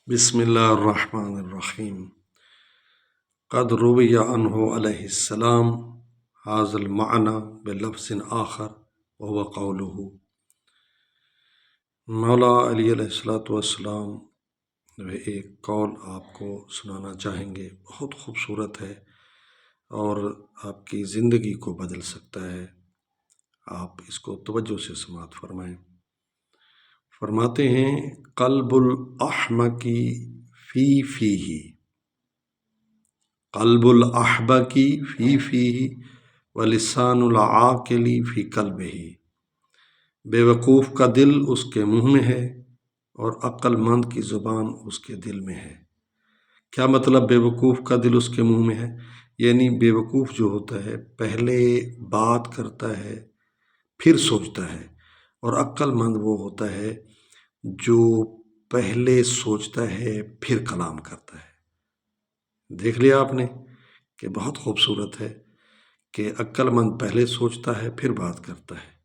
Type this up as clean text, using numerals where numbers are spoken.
بسم اللہ الرحمن الرحیم قد روی عنہ علیہ السلام هذا المعنى بلفظ آخر وهو قوله۔ مولا علی علیہ السلام ایک قول آپ کو سنانا چاہیں گے، بہت خوبصورت ہے اور آپ کی زندگی کو بدل سکتا ہے، آپ اس کو توجہ سے سماعت فرمائیں۔ فرماتے ہیں قلب الاحمقی فی فیہ، قلب الاحبقی فی فیہ ولسان العاقل فی قلبہ۔ بے وقوف کا دل اس کے منہ میں ہے اور عقل مند کی زبان اس کے دل میں ہے۔ کیا مطلب بے وقوف کا دل اس کے منہ میں ہے؟ یعنی بے وقوف جو ہوتا ہے پہلے بات کرتا ہے پھر سوچتا ہے، اور عقل مند وہ ہوتا ہے جو پہلے سوچتا ہے پھر کلام کرتا ہے۔ دیکھ لیا آپ نے کہ بہت خوبصورت ہے کہ عقل مند پہلے سوچتا ہے پھر بات کرتا ہے۔